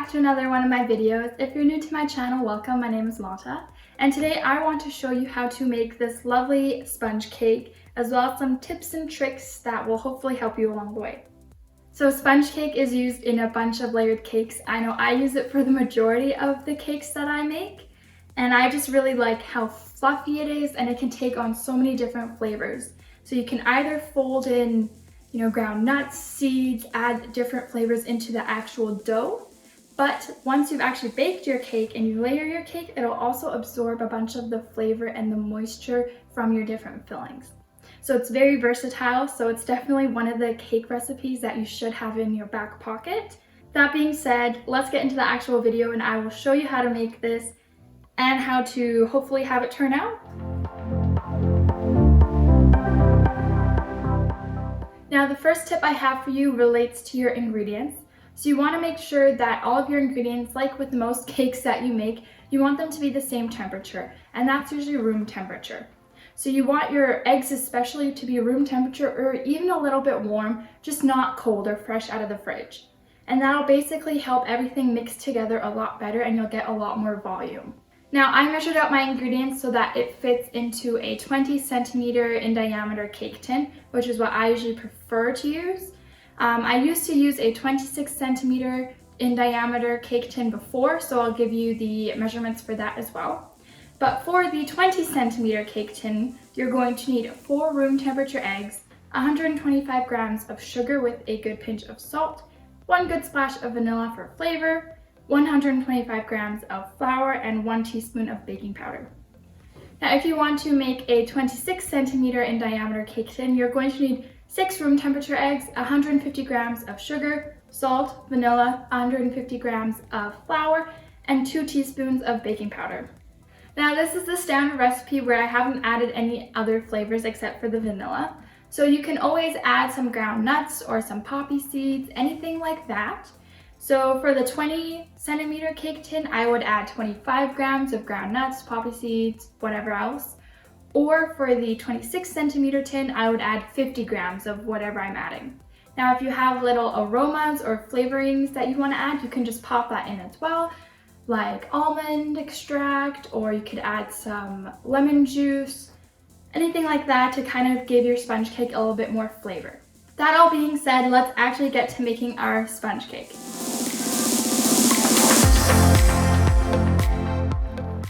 back to another one of my videos. If you're new to my channel, welcome. My name is Malta, and today I want to show you how to make this lovely sponge cake, as well as some tips and tricks that will hopefully help you along the way. So sponge cake is used in a bunch of layered cakes. I know I use it for the majority of the cakes that I make, and I just really like how fluffy it is, and it can take on so many different flavors. So you can either fold in ground nuts, seeds, add different flavors into the actual dough. But once you've actually baked your cake and you layer your cake, it'll also absorb a bunch of the flavor and the moisture from your different fillings. So it's very versatile, so it's definitely one of the cake recipes that you should have in your back pocket. That being said, let's get into the actual video and I will show you how to make this and how to hopefully have it turn out. Now, the first tip I have for you relates to your ingredients. So you want to make sure that all of your ingredients, like with most cakes that you make, you want them to be the same temperature, and that's usually room temperature. So you want your eggs especially to be room temperature or even a little bit warm, just not cold or fresh out of the fridge. And that'll basically help everything mix together a lot better and you'll get a lot more volume. Now, I measured out my ingredients so that it fits into a 20 centimeter in diameter cake tin, which is what I usually prefer to use. I used to use a 26 centimeter in diameter cake tin before, so I'll give you the measurements for that as well. But for the 20 centimeter cake tin, you're going to need 4 room temperature eggs, 125 grams of sugar with a good pinch of salt, 1 good splash of vanilla for flavor, 125 grams of flour, and 1 teaspoon of baking powder. Now, if you want to make a 26 centimeter in diameter cake tin, you're going to need 6 room temperature eggs, 150 grams of sugar, salt, vanilla, 150 grams of flour, and 2 teaspoons of baking powder. Now, this is the standard recipe where I haven't added any other flavors except for the vanilla. So you can always add some ground nuts or some poppy seeds, anything like that. So for the 20 centimeter cake tin, I would add 25 grams of ground nuts, poppy seeds, whatever else. Or for the 26 centimeter tin, I would add 50 grams of whatever I'm adding. Now, if you have little aromas or flavorings that you want to add, you can just pop that in as well, like almond extract, or you could add some lemon juice, anything like that to kind of give your sponge cake a little bit more flavor. That all being said, let's actually get to making our sponge cake.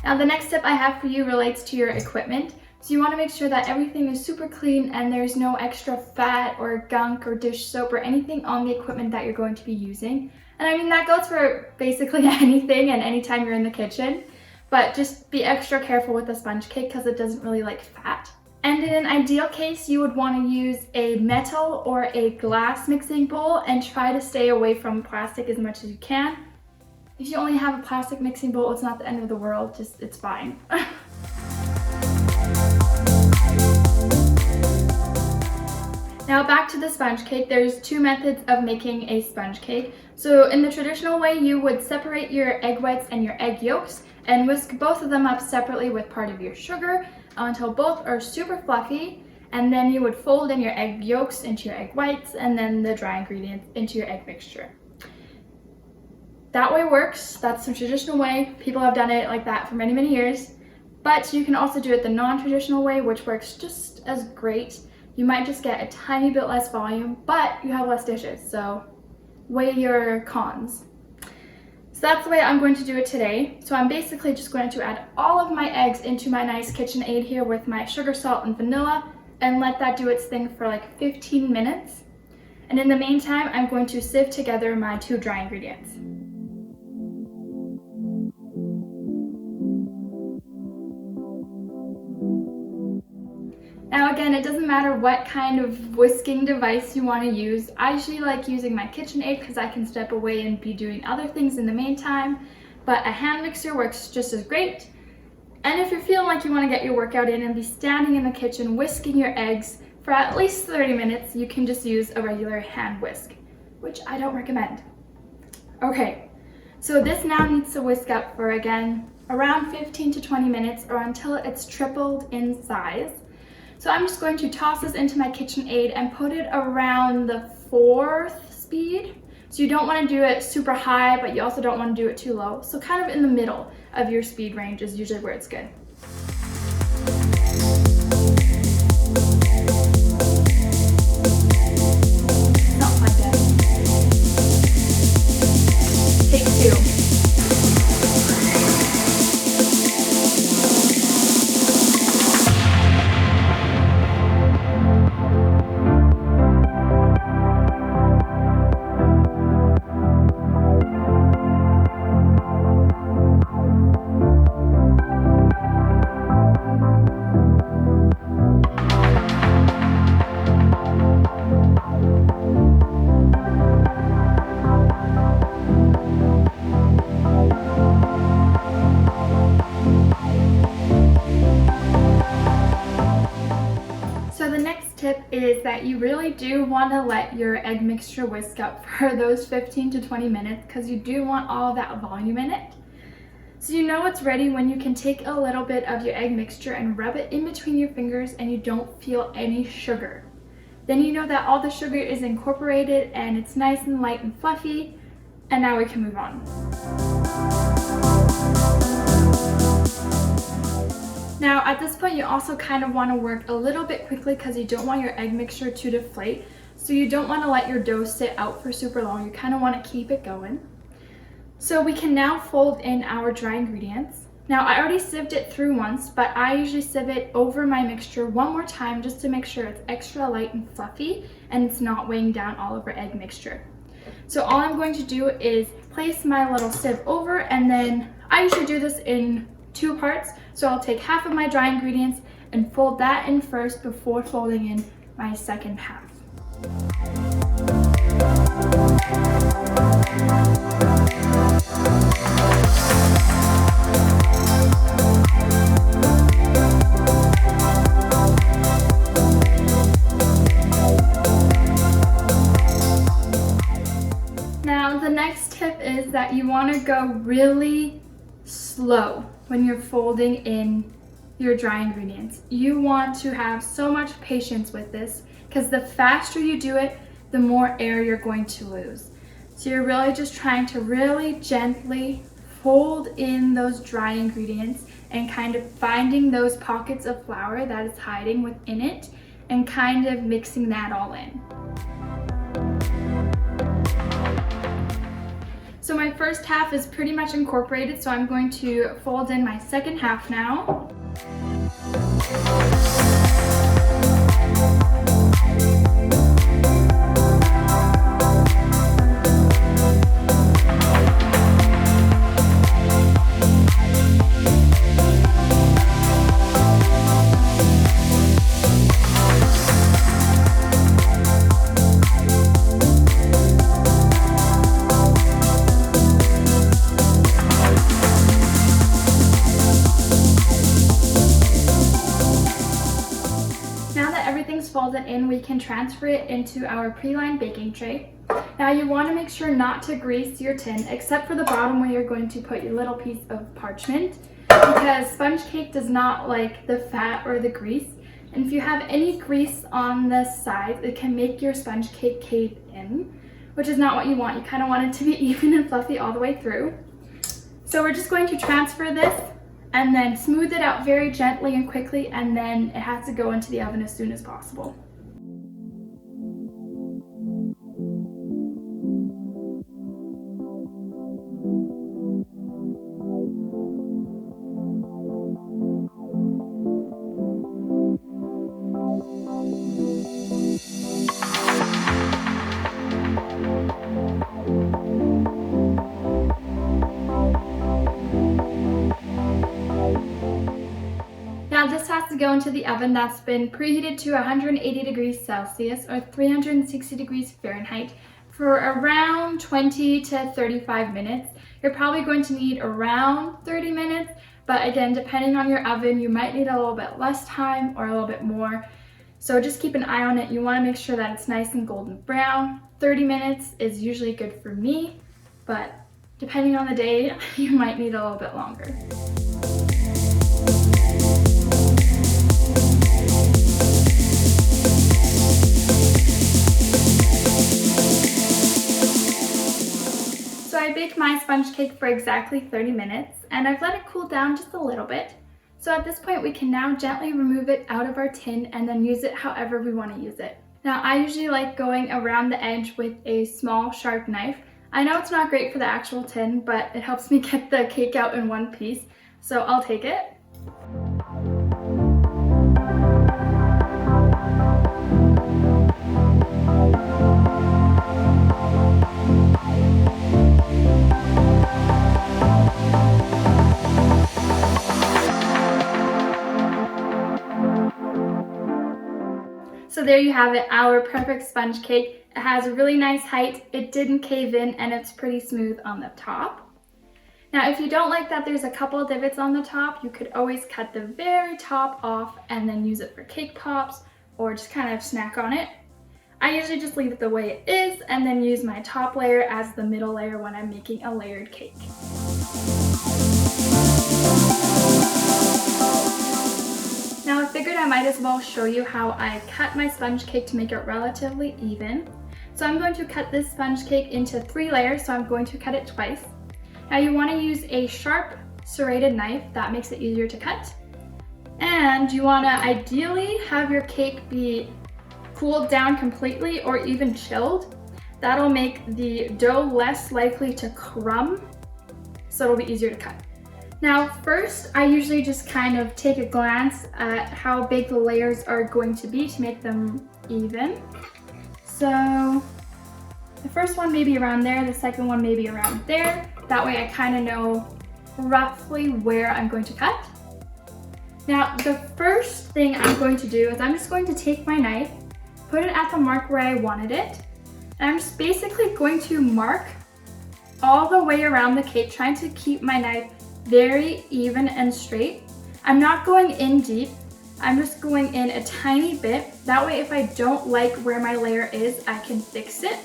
Now, the next tip I have for you relates to your equipment. So you want to make sure that everything is super clean and there's no extra fat or gunk or dish soap or anything on the equipment that you're going to be using. And I mean, that goes for basically anything and anytime you're in the kitchen, but just be extra careful with the sponge cake because it doesn't really like fat. And in an ideal case, you would want to use a metal or a glass mixing bowl and try to stay away from plastic as much as you can. If you only have a plastic mixing bowl, it's not the end of the world, just it's fine. Now, back to the sponge cake. There's 2 methods of making a sponge cake. So in the traditional way, you would separate your egg whites and your egg yolks and whisk both of them up separately with part of your sugar until both are super fluffy, and then you would fold in your egg yolks into your egg whites and then the dry ingredients into your egg mixture. That way works. That's the traditional way. People have done it like that for many, many years. But you can also do it the non-traditional way, which works just as great. You might just get a tiny bit less volume, but you have less dishes, so weigh your cons. So that's the way I'm going to do it today. So I'm basically just going to add all of my eggs into my nice KitchenAid here with my sugar, salt, and vanilla and let that do its thing for like 15 minutes. And in the meantime, I'm going to sieve together my 2 dry ingredients. Now again, it doesn't matter what kind of whisking device you want to use. I usually like using my KitchenAid because I can step away and be doing other things in the meantime, but a hand mixer works just as great. And if you're feeling like you want to get your workout in and be standing in the kitchen whisking your eggs for at least 30 minutes, you can just use a regular hand whisk, which I don't recommend. Okay, so this now needs to whisk up for, again, around 15 to 20 minutes or until it's tripled in size. So I'm just going to toss this into my KitchenAid and put it around the 4th speed, So you don't want to do it super high, but you also don't want to do it too low. So kind of in the middle of your speed range is usually where it's good. Not quite dead. Take 2. So the next tip is that you really do want to let your egg mixture whisk up for those 15 to 20 minutes because you do want all that volume in it. So you know it's ready when you can take a little bit of your egg mixture and rub it in between your fingers and you don't feel any sugar. Then you know that all the sugar is incorporated and it's nice and light and fluffy, and now we can move on. Now at this point you also kind of want to work a little bit quickly because you don't want your egg mixture to deflate. So you don't want to let your dough sit out for super long. You kind of want to keep it going. So we can now fold in our dry ingredients. Now I already sieved it through once, but I usually sieve it over my mixture one more time just to make sure it's extra light and fluffy and it's not weighing down all of our egg mixture. So all I'm going to do is place my little sieve over, and then I usually do this in 2 parts. So I'll take half of my dry ingredients and fold that in first before folding in my second half. Now the next tip is that you want to go really slow when you're folding in your dry ingredients. You want to have so much patience with this because the faster you do it, the more air you're going to lose. So you're really just trying to really gently fold in those dry ingredients and kind of finding those pockets of flour that is hiding within it and kind of mixing that all in. So my first half is pretty much incorporated, so I'm going to fold in my second half now. Folded in, we can transfer it into our pre-lined baking tray. Now you want to make sure not to grease your tin except for the bottom where you're going to put your little piece of parchment, because sponge cake does not like the fat or the grease, and if you have any grease on the sides it can make your sponge cake cave in, which is not what you want. You kind of want it to be even and fluffy all the way through. So we're just going to transfer this and then smooth it out very gently and quickly, and then it has to go into the oven as soon as possible. Now this has to go into the oven that's been preheated to 180 degrees Celsius or 360 degrees Fahrenheit for around 20 to 35 minutes. You're probably going to need around 30 minutes, but again, depending on your oven, you might need a little bit less time or a little bit more. So just keep an eye on it. You want to make sure that it's nice and golden brown. 30 minutes is usually good for me, but depending on the day, you might need a little bit longer. baked my sponge cake for exactly 30 minutes and I've let it cool down just a little bit. So at this point we can now gently remove it out of our tin and then use it however we want to use it. Now I usually like going around the edge with a small sharp knife. I know it's not great for the actual tin, but it helps me get the cake out in one piece, so I'll take it. So there you have it, our perfect sponge cake. It has a really nice height, it didn't cave in, and it's pretty smooth on the top. Now if you don't like that there's a couple divots on the top, you could always cut the very top off and then use it for cake pops or just kind of snack on it. I usually just leave it the way it is and then use my top layer as the middle layer when I'm making a layered cake. Now I figured I might as well show you how I cut my sponge cake to make it relatively even. So I'm going to cut this sponge cake into 3 layers, so I'm going to cut it twice. Now you want to use a sharp serrated knife, that makes it easier to cut. And you want to ideally have your cake be cooled down completely or even chilled. That'll make the dough less likely to crumb, so it'll be easier to cut. Now first, I usually just kind of take a glance at how big the layers are going to be to make them even. So the first one may be around there, the second one may be around there. That way I kind of know roughly where I'm going to cut. Now the first thing I'm going to do is I'm just going to take my knife, put it at the mark where I wanted it, and I'm just basically going to mark all the way around the cake, trying to keep my knife very even and straight. I'm not going in deep, I'm just going in a tiny bit. That way if I don't like where my layer is, I can fix it.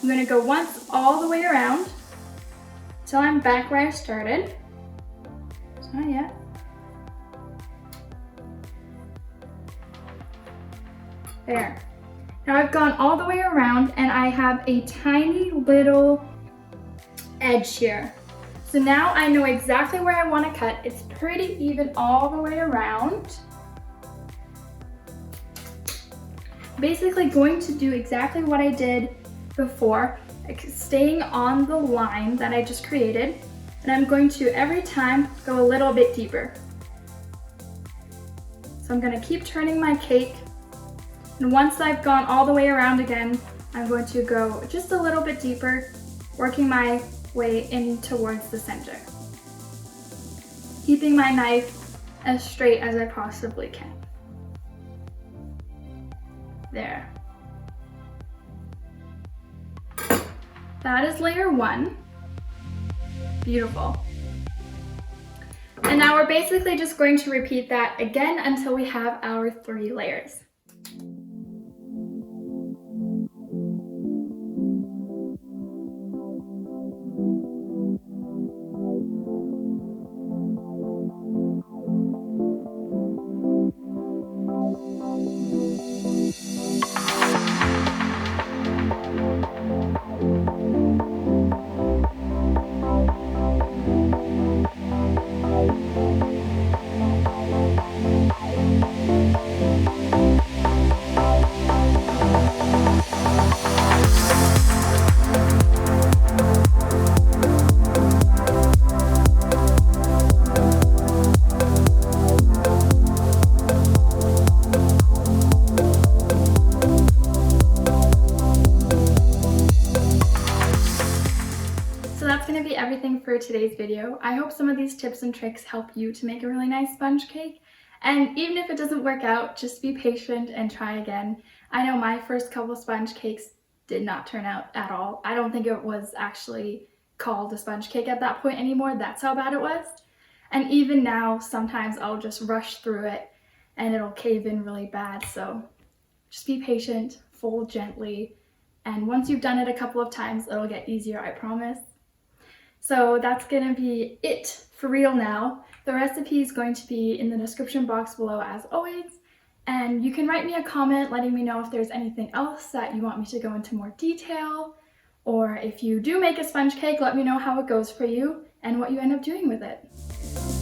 I'm going to go once all the way around till I'm back where I started. It's not yet. There. Now I've gone all the way around and I have a tiny little edge here. So now I know exactly where I want to cut. It's pretty even all the way around. Basically going to do exactly what I did before, staying on the line that I just created. And I'm going to every time go a little bit deeper. So I'm going to keep turning my cake. And once I've gone all the way around again, I'm going to go just a little bit deeper, working my way in towards the center. Keeping my knife as straight as I possibly can. There. That is layer 1. Beautiful. And now we're basically just going to repeat that again until we have our 3 layers. Everything for today's video. I hope some of these tips and tricks help you to make a really nice sponge cake. And even if it doesn't work out, just be patient and try again. I know my first couple sponge cakes did not turn out at all. I don't think it was actually called a sponge cake at that point anymore. That's how bad it was. And even now, sometimes I'll just rush through it and it'll cave in really bad. So just be patient, fold gently, and once you've done it a couple of times, it'll get easier, I promise. So that's gonna be it for real now. The recipe is going to be in the description box below as always, and you can write me a comment letting me know if there's anything else that you want me to go into more detail, Or if you do make a sponge cake, let me know how it goes for you and what you end up doing with it.